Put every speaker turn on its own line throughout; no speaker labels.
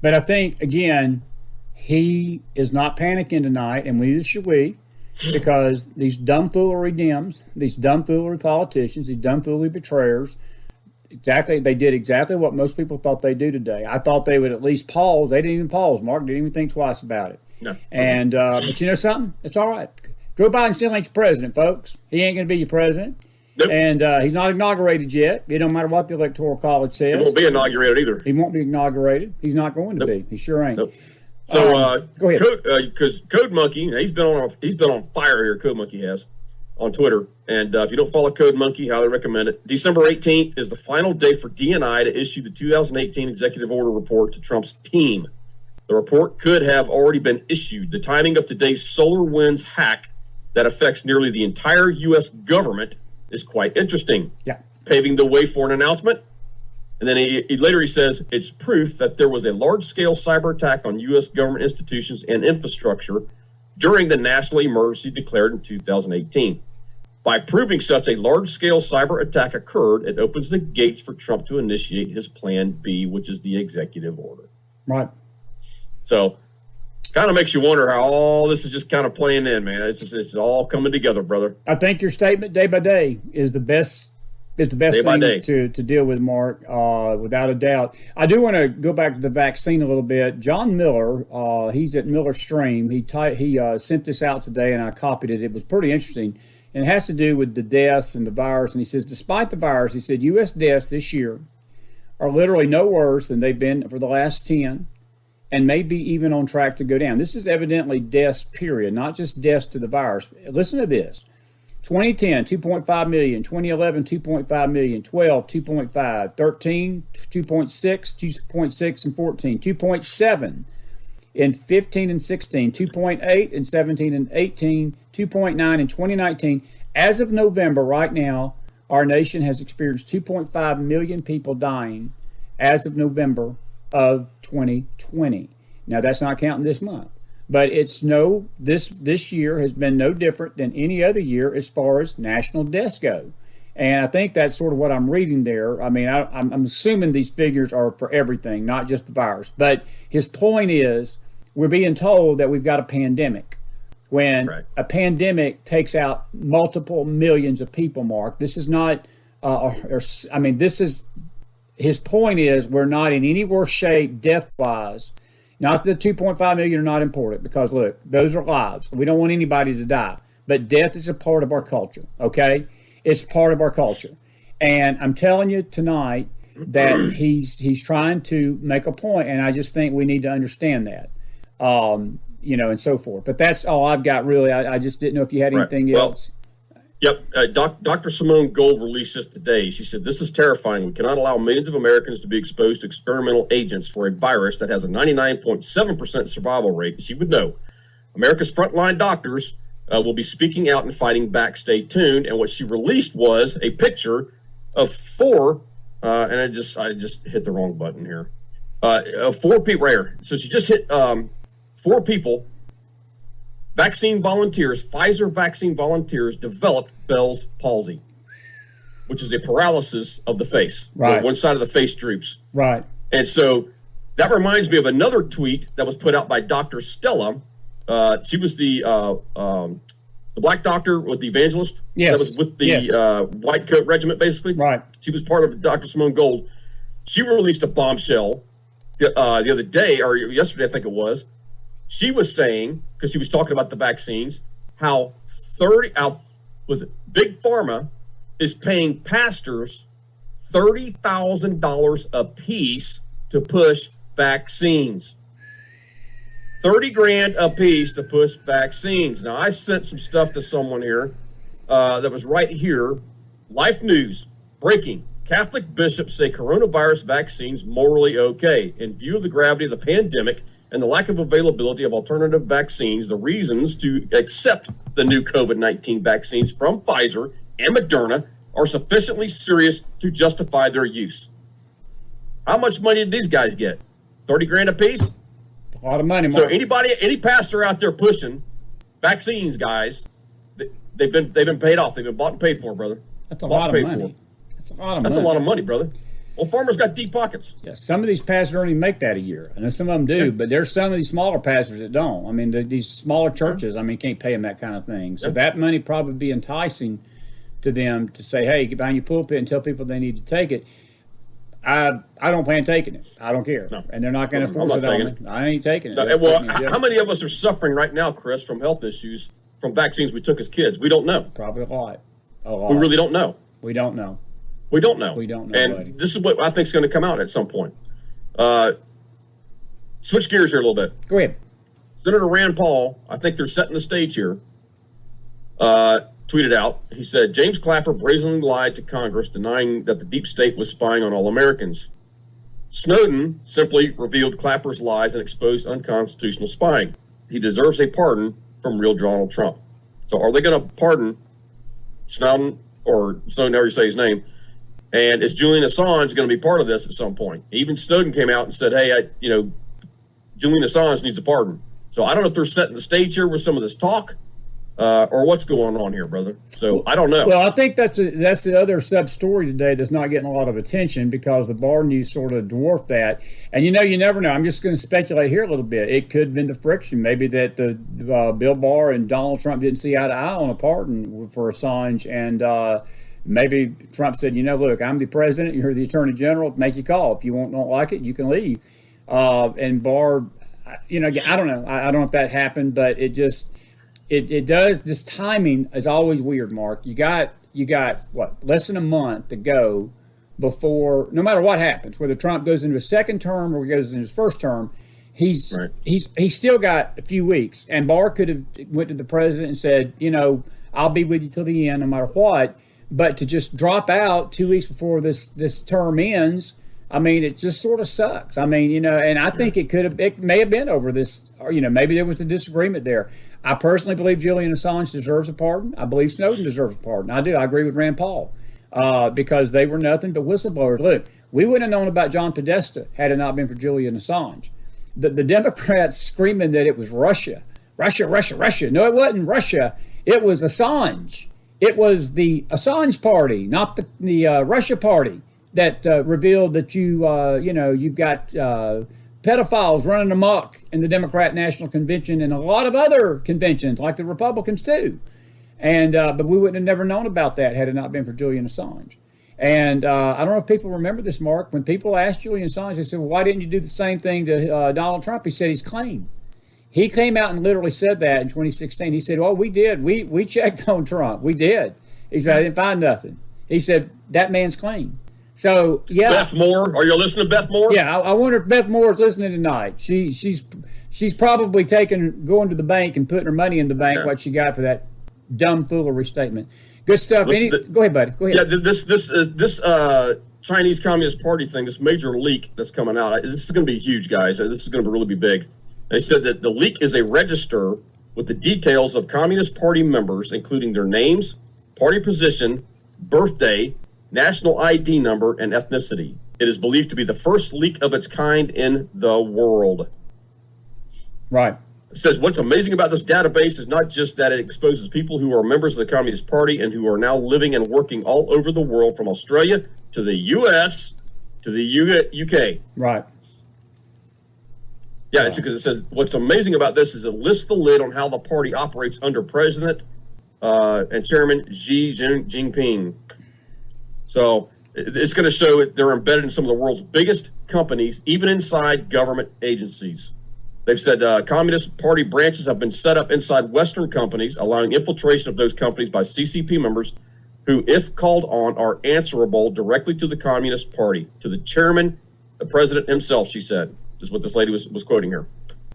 But I think, again, he is not panicking tonight, and neither should we, because these dumbfoolery Dems, these dumbfoolery politicians, these dumbfoolery betrayers, they did exactly what most people thought they'd do today. I thought they would at least pause. They didn't even pause. Mark didn't even think twice about it.
No.
And but you know something? It's all right. Joe Biden still ain't your president, folks. He ain't going to be your president.
Nope.
And he's not inaugurated yet. It don't matter what the Electoral College says.
He won't be inaugurated either.
He won't be inaugurated. He's not going to be. He sure ain't.
Nope. So
go ahead.
Because Code Monkey, he's been on fire here. Code Monkey has on Twitter, and if you don't follow Code Monkey, highly recommend it. December 18th is the final day for DNI to issue the 2018 executive order report to Trump's team. The report could have already been issued. The timing of today's SolarWinds hack that affects nearly the entire U.S. government is quite interesting.
Yeah.
Paving the way for an announcement. And then he says it's proof that there was a large-scale cyber attack on U.S. government institutions and infrastructure during the national emergency declared in 2018. By proving such a large-scale cyber attack occurred, it opens the gates for Trump to initiate his Plan B, which is the executive order.
Right.
So kind of makes you wonder how all this is just kind of playing in, man. It's all coming together, brother.
I think your statement day by day is the best thing to deal with, Mark, without a doubt. I do want to go back to the vaccine a little bit. John Miller, he's at Miller Stream. He sent this out today, and I copied it. It was pretty interesting, and it has to do with the deaths and the virus. And he says, despite the virus, he said, U.S. deaths this year are literally no worse than they've been for the last 10, and maybe even on track to go down. This is evidently deaths, period, not just deaths to the virus. Listen to this. 2010, 2.5 million. 2011, 2.5 million. 12, 2.5. 13, 2.6. 2.6 and 14. 2.7 in 15 and 16. 2.8 in 17 and 18. 2.9 in 2019. As of November, right now, our nation has experienced 2.5 million people dying as of November of 2020. Now, that's not counting this month. But this year has been no different than any other year as far as national deaths go. And I think that's sort of what I'm reading there. I mean, I'm assuming these figures are for everything, not just the virus. But his point is, we're being told that we've got a pandemic. When a pandemic takes out multiple millions of people, Mark, this is not, his point is we're not in any worse shape death-wise. Not that 2.5 million are not important, because, look, those are lives. We don't want anybody to die. But death is a part of our culture, okay? It's part of our culture. And I'm telling you tonight that he's trying to make a point, and I just think we need to understand that, and so forth. But that's all I've got, really. I just didn't know if you had anything else.
Yep. Dr. Simone Gold released this today. She said, this is terrifying. We cannot allow millions of Americans to be exposed to experimental agents for a virus that has a 99.7% survival rate. She would know. America's frontline doctors will be speaking out and fighting back. Stay tuned. And what she released was a picture of four, and I just hit the wrong button here. 4 people right here. So she just hit 4 people. Vaccine volunteers, Pfizer vaccine volunteers, developed Bell's palsy, which is a paralysis of the face.
Right.
One side of the face droops.
Right.
And so that reminds me of another tweet that was put out by Dr. Stella. She was the black doctor with the evangelist.
Yes.
That was with the white coat regiment, basically.
Right.
She was part of Dr. Simone Gold. She released a bombshell the other day, or yesterday, I think it was. She was saying, because she was talking about the vaccines, how Big Pharma is paying pastors $30,000 a piece to push vaccines. $30,000 a piece to push vaccines. Now, I sent some stuff to someone here that was right here. Life News, breaking. Catholic bishops say coronavirus vaccines morally okay. In view of the gravity of the pandemic and the lack of availability of alternative vaccines, the reasons to accept the new COVID-19 vaccines from Pfizer and Moderna are sufficiently serious to justify their use. How much money did these guys get? $30,000 a piece?
A lot of money, Mark.
So any pastor out there pushing vaccines, guys, they've been paid off. They've been bought and paid for, brother.
That's a lot of money. That's a lot of money.
That's a lot of money, brother. Well, farmers got deep pockets.
Yeah, some of these pastors don't even make that a year. I know some of them do, but there's some of these smaller pastors that don't. I mean, these smaller churches, I mean, can't pay them that kind of thing. So that money probably be enticing to them to say, hey, get behind your pulpit and tell people they need to take it. I don't plan taking it. I don't care. No. And they're not going to force it on me. I ain't taking it.
No, well, how many of us are suffering right now, Chris, from health issues from vaccines we took as kids? We don't know.
Probably a lot.
We really don't know.
We don't know.
We don't know.
We don't know,
and
buddy.
This is what I think is going to come out at some point. Switch gears here a little bit.
Go ahead.
Senator Rand Paul, I think they're setting the stage here, tweeted out. He said, James Clapper brazenly lied to Congress, denying that the deep state was spying on all Americans. Snowden simply revealed Clapper's lies and exposed unconstitutional spying. He deserves a pardon from real Donald Trump. So are they going to pardon Snowden, or Snowden, however you say his name? And is Julian Assange going to be part of this at some point? Even Snowden came out and said, hey, Julian Assange needs a pardon. So I don't know if they're setting the stage here with some of this talk or what's going on here, brother. So I don't know.
Well, I think that's the other sub-story today that's not getting a lot of attention because the Barr news sort of dwarfed that. And, you never know. I'm just going to speculate here a little bit. It could have been the friction. Maybe that the Bill Barr and Donald Trump didn't see eye to eye on a pardon for Assange. And maybe Trump said, look, I'm the president. You're the attorney general. Make your call. If you don't like it, you can leave. And Barr, I don't know. I don't know if that happened, but it just it does. This timing is always weird, Mark. You got what, less than a month to go before, no matter what happens, whether Trump goes into his second term or he goes into his first term, he's still got a few weeks. And Barr could have went to the president and said, I'll be with you till the end, no matter what. But to just drop out 2 weeks before this term ends, I mean, it just sort of sucks. I mean, and I think it may have been over this, or, maybe there was a disagreement there. I personally believe Julian Assange deserves a pardon. I believe Snowden deserves a pardon. I do. I agree with Rand Paul because they were nothing but whistleblowers. Look, we wouldn't have known about John Podesta had it not been for Julian Assange. The Democrats screaming that it was Russia. No, it wasn't Russia. It was Assange. It was the Assange party, not the Russia party, that revealed that you've got pedophiles running amok in the Democrat National Convention and a lot of other conventions, like the Republicans too. And but we wouldn't have never known about that had it not been for Julian Assange. And I don't know if people remember this, Mark. When people asked Julian Assange, they said, well, why didn't you do the same thing to Donald Trump? He said he's clean. He came out and literally said that in 2016. He said, oh, we did. We checked on Trump. We did. He said, I didn't find nothing. He said, that man's clean. So, yeah.
Beth Moore. Are you listening to Beth Moore?
Yeah, I wonder if Beth Moore is listening tonight. She's probably going to the bank and putting her money in the bank, what she got for that dumb foolery statement. Good stuff. Go ahead, buddy. Go ahead.
Yeah, this Chinese Communist Party thing, this major leak that's coming out, this is going to be huge, guys. This is going to really be big. They said that the leak is a register with the details of Communist Party members, including their names, party position, birthday, national ID number, and ethnicity. It is believed to be the first leak of its kind in the world.
Right.
It says what's amazing about this database is not just that it exposes people who are members of the Communist Party and who are now living and working all over the world, from Australia to the U.S. to the UK.
Right.
Yeah, it's because it says what's amazing about this is it lists the lid on how the party operates under President and Chairman Xi Jinping. So it's going to show that they're embedded in some of the world's biggest companies, even inside government agencies. They've said Communist Party branches have been set up inside Western companies, allowing infiltration of those companies by CCP members who, if called on, are answerable directly to the Communist Party, to the chairman, the president himself, she said. Is what this lady was quoting here.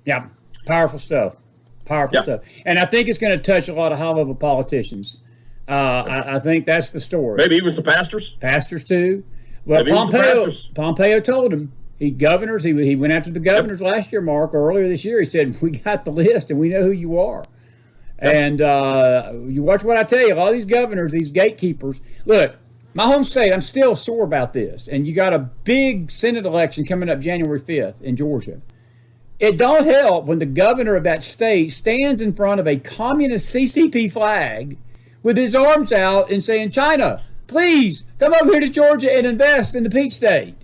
Yeah, powerful stuff. Stuff. And I think it's going to touch a lot of high-level politicians. I think that's the story.
Maybe even some pastors.
Pastors, too. Well, Pompeo told him. He went after the governors last year, Mark, earlier this year. He said, we got the list and we know who you are. Yep. And you watch what I tell you. A lot of these governors, these gatekeepers. Look, my home state, I'm still sore about this. And you got a big Senate election coming up January 5th in Georgia. It don't help when the governor of that state stands in front of a communist CCP flag with his arms out and saying, China, Please come over here to Georgia and invest in the Peach State.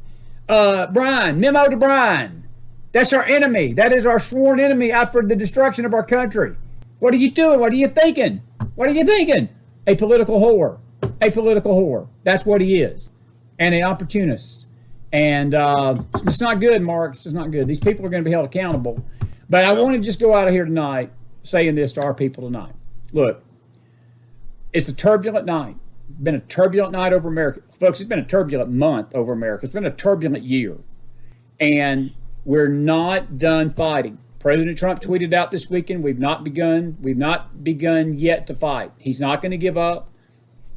Brian, memo to Brian. That's our enemy. That is our sworn enemy out for the destruction of our country. What are you doing? What are you thinking? What are you thinking? A political whore. A political whore. That's what he is. And an opportunist. And it's not good, Mark. It's just not good. These people are going to be held accountable. But I want to just go out of here tonight saying this to our people tonight. Look, it's a turbulent night. It's been a turbulent night over America. Folks, it's been a turbulent month over America. It's been a turbulent year. And we're not done fighting. President Trump tweeted out this weekend, we've not begun yet to fight. He's not going to give up.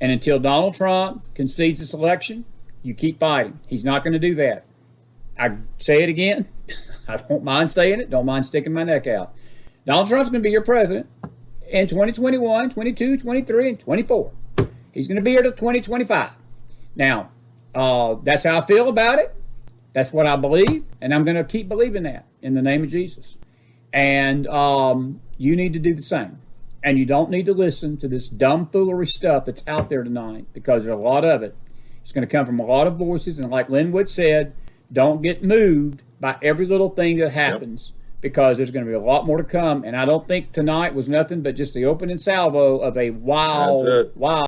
And until Donald Trump concedes this election, you keep fighting. He's not going to do that. I say it again. I don't mind saying it. Don't mind sticking my neck out. Donald Trump's going to be your president in 2021, 22, 23, and 24. He's going to be here till 2025. Now, that's how I feel about it. That's what I believe, and I'm going to keep believing that in the name of Jesus. And you need to do the same. And you don't need to listen to this dumb foolery stuff that's out there tonight, because there's a lot of it. It's going to come from a lot of voices, and like Linwood said, don't get moved by every little thing that happens, because there's going to be a lot more to come. And I don't think tonight was nothing but just the opening salvo of a wow